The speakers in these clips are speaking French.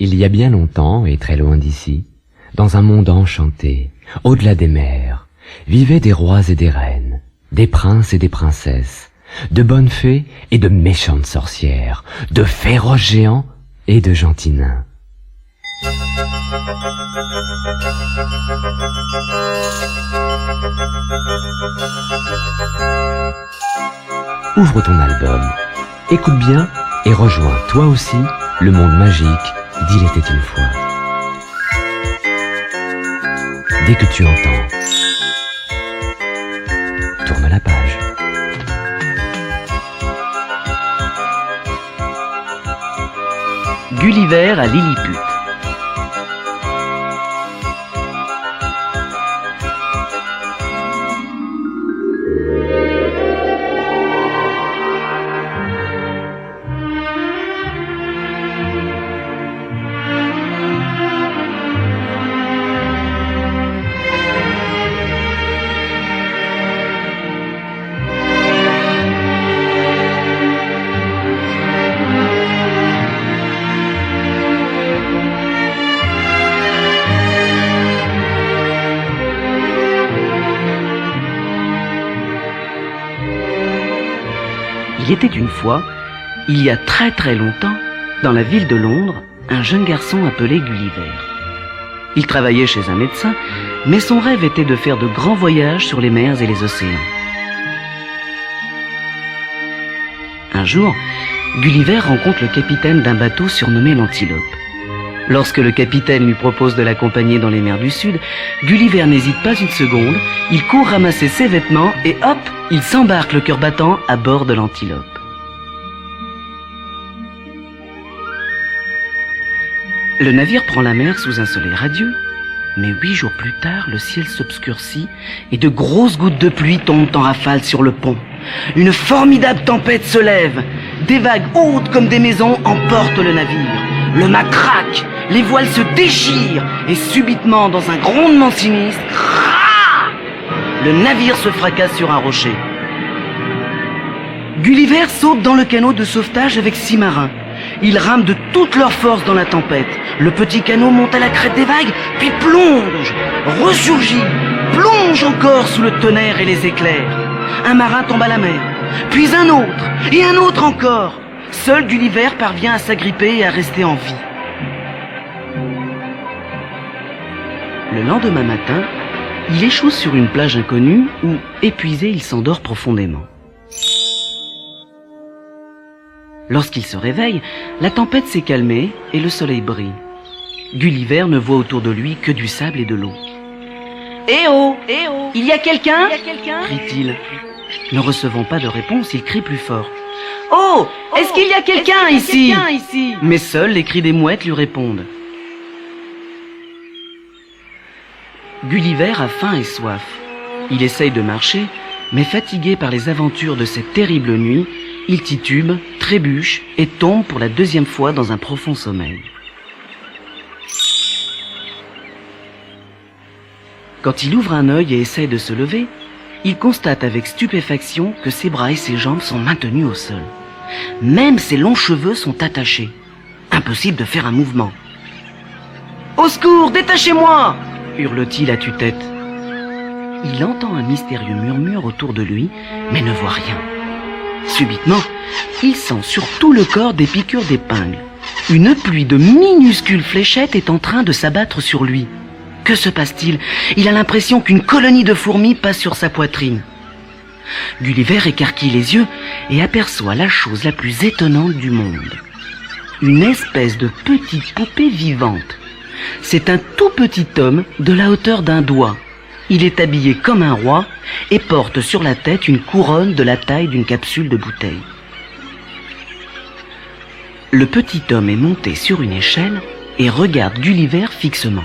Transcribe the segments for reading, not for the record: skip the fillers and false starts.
Il y a bien longtemps et très loin d'ici, dans un monde enchanté, au-delà des mers, vivaient des rois et des reines, des princes et des princesses, de bonnes fées et de méchantes sorcières, de féroces géants et de gentils nains. Ouvre ton album, écoute bien et rejoins toi aussi le monde magique d'Il était une fois. Dès que tu entends, tourne la page. Gulliver à Lilliput. Il était une fois, il y a très très longtemps, dans la ville de Londres, un jeune garçon appelé Gulliver. Il travaillait chez un médecin, mais son rêve était de faire de grands voyages sur les mers et les océans. Un jour, Gulliver rencontre le capitaine d'un bateau surnommé l'Antilope. Lorsque le capitaine lui propose de l'accompagner dans les mers du Sud, Gulliver n'hésite pas une seconde, il court ramasser ses vêtements et hop, il s'embarque le cœur battant à bord de l'Antilope. Le navire prend la mer sous un soleil radieux, mais 8 jours plus tard, le ciel s'obscurcit et de grosses gouttes de pluie tombent en rafale sur le pont. Une formidable tempête se lève, des vagues hautes comme des maisons emportent le navire. Le mât craque, les voiles se déchirent et subitement, dans un grondement sinistre, le navire se fracasse sur un rocher. Gulliver saute dans le canot de sauvetage avec 6 marins. Ils rament de toute leur force dans la tempête. Le petit canot monte à la crête des vagues, puis plonge, ressurgit, plonge encore sous le tonnerre et les éclairs. Un marin tombe à la mer, puis un autre, et un autre encore. Seul Gulliver parvient à s'agripper et à rester en vie. Le lendemain matin, il échoue sur une plage inconnue où, épuisé, il s'endort profondément. Lorsqu'il se réveille, la tempête s'est calmée et le soleil brille. Gulliver ne voit autour de lui que du sable et de l'eau. « Eh oh, il y a quelqu'un » crie-t-il. Ne recevant pas de réponse, il crie plus fort. « Oh, est-ce qu'il y a quelqu'un ici ?» Mais seuls les cris des mouettes lui répondent. Gulliver a faim et soif. Il essaye de marcher, mais fatigué par les aventures de cette terrible nuit, il titube, trébuche et tombe pour la 2e fois dans un profond sommeil. Quand il ouvre un œil et essaye de se lever, il constate avec stupéfaction que ses bras et ses jambes sont maintenus au sol. Même ses longs cheveux sont attachés. Impossible de faire un mouvement. « Au secours, détachez-moi » hurle-t-il à tue-tête. Il entend un mystérieux murmure autour de lui, mais ne voit rien. Subitement, il sent sur tout le corps des piqûres d'épingles. Une pluie de minuscules fléchettes est en train de s'abattre sur lui. Que se passe-t-il? Il a l'impression qu'une colonie de fourmis passe sur sa poitrine. Gulliver écarquille les yeux et aperçoit la chose la plus étonnante du monde. Une espèce de petite poupée vivante. C'est un tout petit homme de la hauteur d'un doigt. Il est habillé comme un roi et porte sur la tête une couronne de la taille d'une capsule de bouteille. Le petit homme est monté sur une échelle et regarde Gulliver fixement.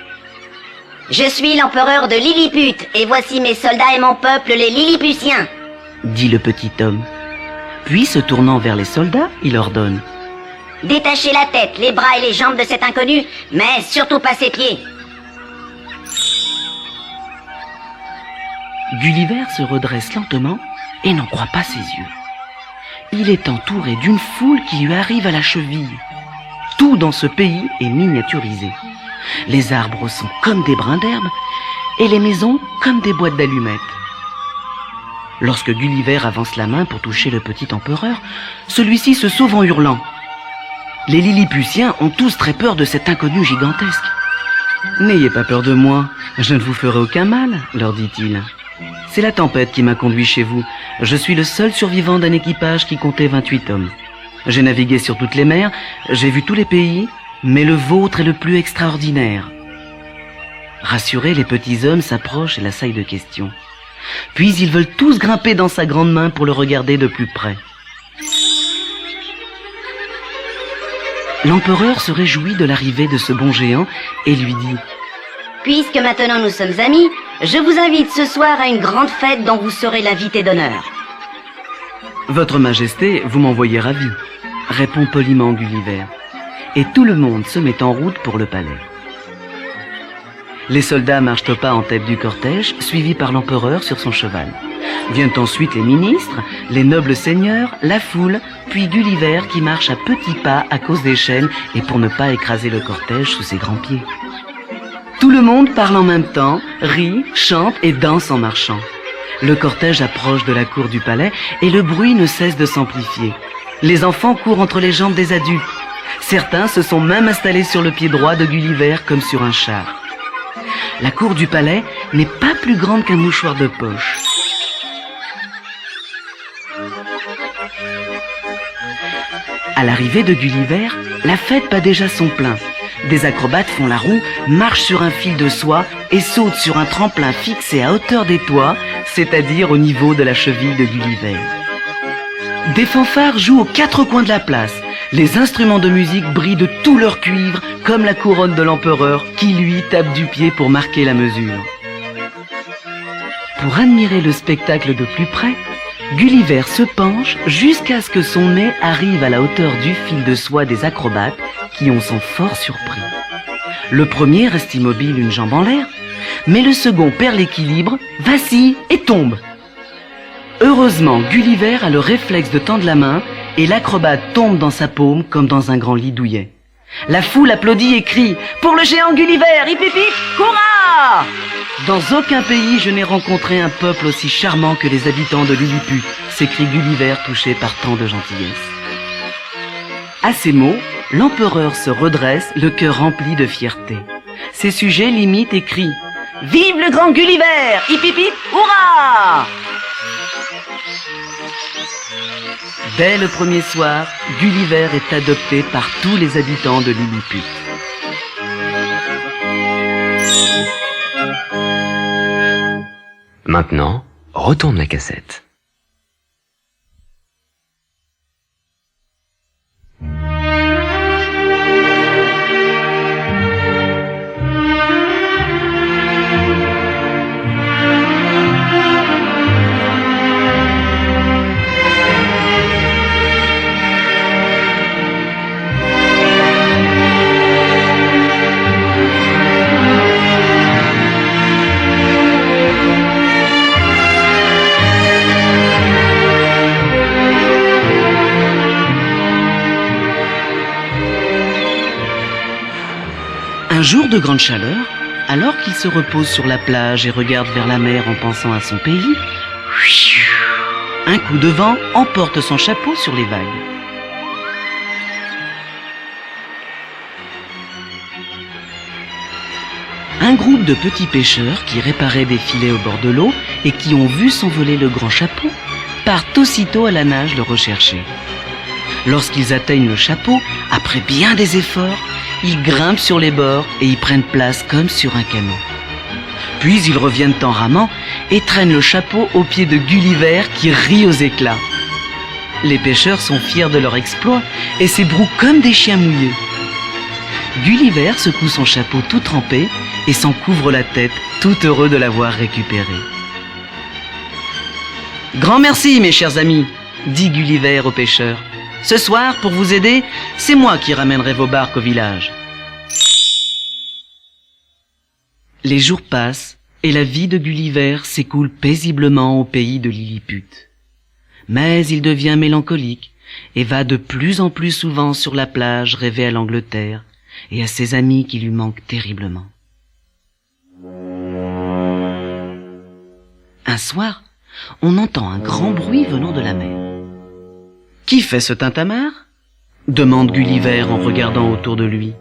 « Je suis l'empereur de Lilliput et voici mes soldats et mon peuple, les Lilliputiens !» dit le petit homme. Puis, se tournant vers les soldats, il ordonne. « Détachez la tête, les bras et les jambes de cet inconnu, mais surtout pas ses pieds !» Gulliver se redresse lentement et n'en croit pas ses yeux. Il est entouré d'une foule qui lui arrive à la cheville. Tout dans ce pays est miniaturisé. Les arbres sont comme des brins d'herbe et les maisons comme des boîtes d'allumettes. Lorsque Gulliver avance la main pour toucher le petit empereur, celui-ci se sauve en hurlant. Les Lilliputiens ont tous très peur de cet inconnu gigantesque. « N'ayez pas peur de moi, je ne vous ferai aucun mal, » leur dit-il. « C'est la tempête qui m'a conduit chez vous. Je suis le seul survivant d'un équipage qui comptait 28 hommes. J'ai navigué sur toutes les mers, j'ai vu tous les pays, mais le vôtre est le plus extraordinaire. » Rassurés, les petits hommes s'approchent et l'assaillent de questions. Puis ils veulent tous grimper dans sa grande main pour le regarder de plus près. L'empereur se réjouit de l'arrivée de ce bon géant et lui dit: « Puisque maintenant nous sommes amis, je vous invite ce soir à une grande fête dont vous serez l'invité d'honneur. » « Votre Majesté, vous m'envoyez ravi, » répond poliment Gulliver. Et tout le monde se met en route pour le palais. Les soldats marchent au pas en tête du cortège, suivis par l'empereur sur son cheval. Viennent ensuite les ministres, les nobles seigneurs, la foule, puis Gulliver qui marche à petits pas à cause des chaînes et pour ne pas écraser le cortège sous ses grands pieds. Tout le monde parle en même temps, rit, chante et danse en marchant. Le cortège approche de la cour du palais et le bruit ne cesse de s'amplifier. Les enfants courent entre les jambes des adultes. Certains se sont même installés sur le pied droit de Gulliver comme sur un char. La cour du palais n'est pas plus grande qu'un mouchoir de poche. À l'arrivée de Gulliver, la fête bat déjà son plein. Des acrobates font la roue, marchent sur un fil de soie et sautent sur un tremplin fixé à hauteur des toits, c'est-à-dire au niveau de la cheville de Gulliver. Des fanfares jouent aux quatre coins de la place. Les instruments de musique brillent de tout leur cuivre, comme la couronne de l'empereur, qui lui tape du pied pour marquer la mesure. Pour admirer le spectacle de plus près, Gulliver se penche jusqu'à ce que son nez arrive à la hauteur du fil de soie des acrobates, qui en sont fort surpris. Le premier reste immobile, une jambe en l'air, mais le second perd l'équilibre, vacille et tombe. Heureusement, Gulliver a le réflexe de tendre la main et l'acrobate tombe dans sa paume comme dans un grand lit douillet. La foule applaudit et crie « Pour le géant Gulliver, hip hip hip, hurrah !» Dans aucun pays je n'ai rencontré un peuple aussi charmant que les habitants de Lilliput, s'écrie Gulliver touché par tant de gentillesse. À ces mots, l'empereur se redresse, le cœur rempli de fierté. Ses sujets l'imitent et crient « Vive le grand Gulliver, hip hip hip, hurrah !» Dès le premier soir, Gulliver est adopté par tous les habitants de Lilliput. Maintenant, retourne la cassette. Un jour de grande chaleur, alors qu'il se repose sur la plage et regarde vers la mer en pensant à son pays, un coup de vent emporte son chapeau sur les vagues. Un groupe de petits pêcheurs qui réparaient des filets au bord de l'eau et qui ont vu s'envoler le grand chapeau partent aussitôt à la nage le rechercher. Lorsqu'ils atteignent le chapeau, après bien des efforts, ils grimpent sur les bords et y prennent place comme sur un canot. Puis ils reviennent en ramant et traînent le chapeau aux pieds de Gulliver qui rit aux éclats. Les pêcheurs sont fiers de leur exploit et s'ébrouent comme des chiens mouillés. Gulliver secoue son chapeau tout trempé et s'en couvre la tête, tout heureux de l'avoir récupéré. « Grand merci, mes chers amis !» dit Gulliver aux pêcheurs. « Ce soir, pour vous aider, c'est moi qui ramènerai vos barques au village. » Les jours passent et la vie de Gulliver s'écoule paisiblement au pays de Lilliput. Mais il devient mélancolique et va de plus en plus souvent sur la plage rêver à l'Angleterre et à ses amis qui lui manquent terriblement. Un soir, on entend un grand bruit venant de la mer. « Qui fait ce tintamarre ?» demande Gulliver en regardant autour de lui.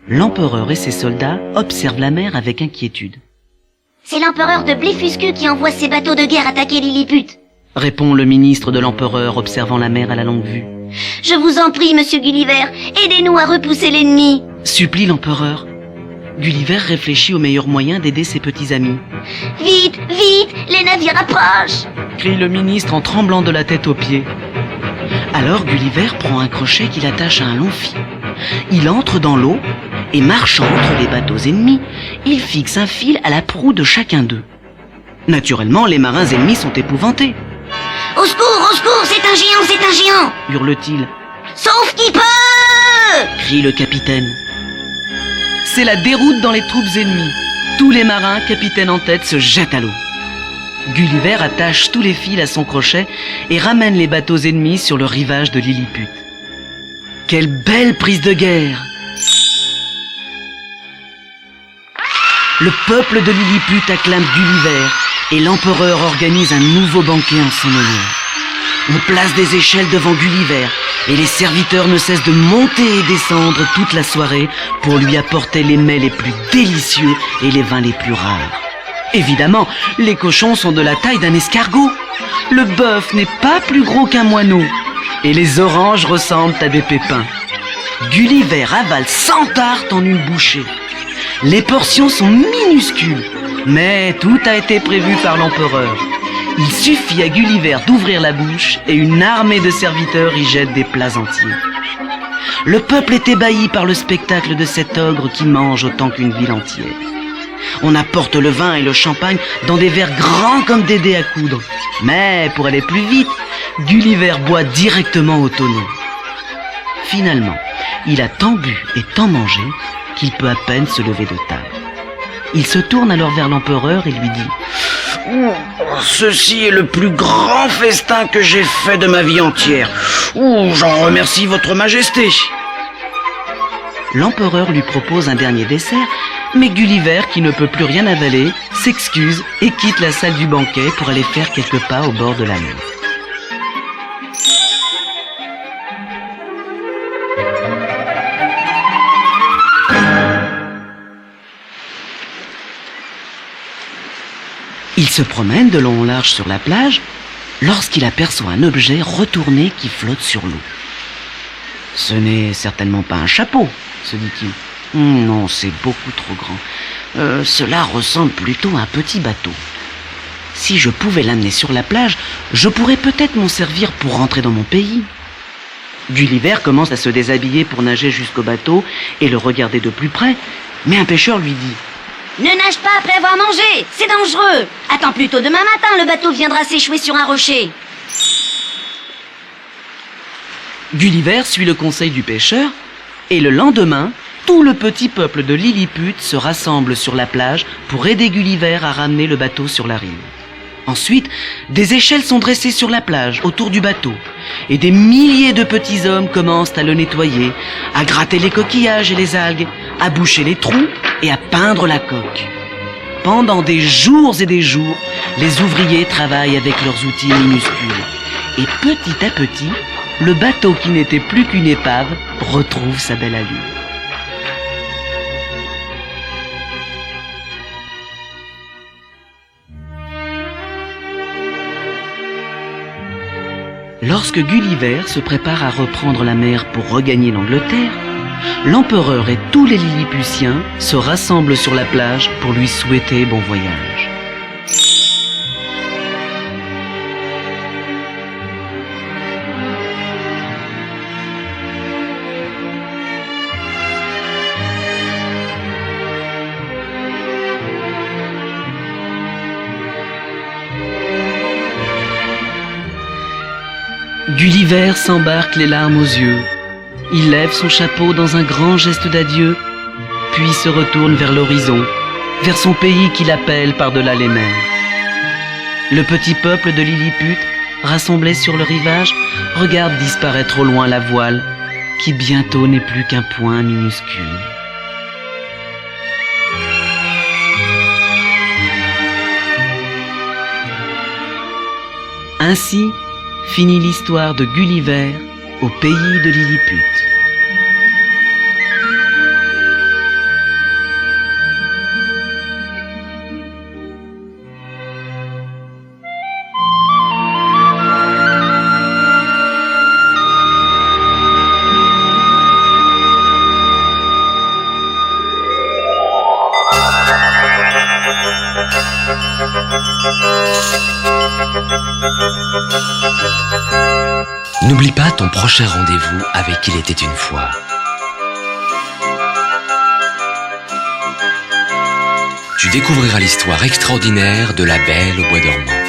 L'empereur et ses soldats observent la mer avec inquiétude. « C'est l'empereur de Blefuscu qui envoie ses bateaux de guerre attaquer Lilliput !» répond le ministre de l'empereur observant la mer à la longue vue. « Je vous en prie, monsieur Gulliver, aidez-nous à repousser l'ennemi !» supplie l'empereur. Gulliver réfléchit au meilleur moyen d'aider ses petits amis. « Vite, vite, les navires approchent !» crie le ministre en tremblant de la tête aux pieds. Alors Gulliver prend un crochet qu'il attache à un long fil. Il entre dans l'eau et marchant entre les bateaux ennemis, il fixe un fil à la proue de chacun d'eux. Naturellement, les marins ennemis sont épouvantés. « Au secours, c'est un géant !» hurle-t-il. « Sauf qui peut !» crie le capitaine. C'est la déroute dans les troupes ennemies. Tous les marins, capitaine en tête, se jettent à l'eau. Gulliver attache tous les fils à son crochet et ramène les bateaux ennemis sur le rivage de Lilliput. Quelle belle prise de guerre! Le peuple de Lilliput acclame Gulliver et l'empereur organise un nouveau banquet en son honneur. On place des échelles devant Gulliver et les serviteurs ne cessent de monter et descendre toute la soirée pour lui apporter les mets les plus délicieux et les vins les plus rares. Évidemment, les cochons sont de la taille d'un escargot. Le bœuf n'est pas plus gros qu'un moineau et les oranges ressemblent à des pépins. Gulliver avale 100 tartes en une bouchée. Les portions sont minuscules, mais tout a été prévu par l'empereur. Il suffit à Gulliver d'ouvrir la bouche et une armée de serviteurs y jette des plats entiers. Le peuple est ébahi par le spectacle de cet ogre qui mange autant qu'une ville entière. On apporte le vin et le champagne dans des verres grands comme des dés à coudre. Mais pour aller plus vite, Gulliver boit directement au tonneau. Finalement, il a tant bu et tant mangé qu'il peut à peine se lever de table. Il se tourne alors vers l'empereur et lui dit « Ceci est le plus grand festin que j'ai fait de ma vie entière. J'en remercie votre majesté. » L'empereur lui propose un dernier dessert, mais Gulliver, qui ne peut plus rien avaler, s'excuse et quitte la salle du banquet pour aller faire quelques pas au bord de la mer. Il se promène de long en large sur la plage lorsqu'il aperçoit un objet retourné qui flotte sur l'eau. Ce n'est certainement pas un chapeau, se dit-il. Non, c'est beaucoup trop grand. Cela ressemble plutôt à un petit bateau. Si je pouvais l'amener sur la plage, je pourrais peut-être m'en servir pour rentrer dans mon pays. Gulliver commence à se déshabiller pour nager jusqu'au bateau et le regarder de plus près, mais un pêcheur lui dit « Ne nage pas après avoir mangé, c'est dangereux. Attends plutôt demain matin, le bateau viendra s'échouer sur un rocher. » Gulliver suit le conseil du pêcheur et le lendemain, tout le petit peuple de Lilliput se rassemble sur la plage pour aider Gulliver à ramener le bateau sur la rive. Ensuite, des échelles sont dressées sur la plage autour du bateau et des milliers de petits hommes commencent à le nettoyer, à gratter les coquillages et les algues, à boucher les trous et à peindre la coque. Pendant des jours et des jours, les ouvriers travaillent avec leurs outils minuscules. Et petit à petit, le bateau qui n'était plus qu'une épave retrouve sa belle allure. Lorsque Gulliver se prépare à reprendre la mer pour regagner l'Angleterre, l'empereur et tous les Lilliputiens se rassemblent sur la plage pour lui souhaiter bon voyage. Gulliver s'embarque les larmes aux yeux. Il lève son chapeau dans un grand geste d'adieu, puis se retourne vers l'horizon, vers son pays qui l'appelle par-delà les mers. Le petit peuple de Lilliput, rassemblé sur le rivage, regarde disparaître au loin la voile, qui bientôt n'est plus qu'un point minuscule. Ainsi finit l'histoire de Gulliver au pays de Lilliput. N'oublie pas ton prochain rendez-vous avec Il était une fois. Tu découvriras l'histoire extraordinaire de la Belle au bois dormant.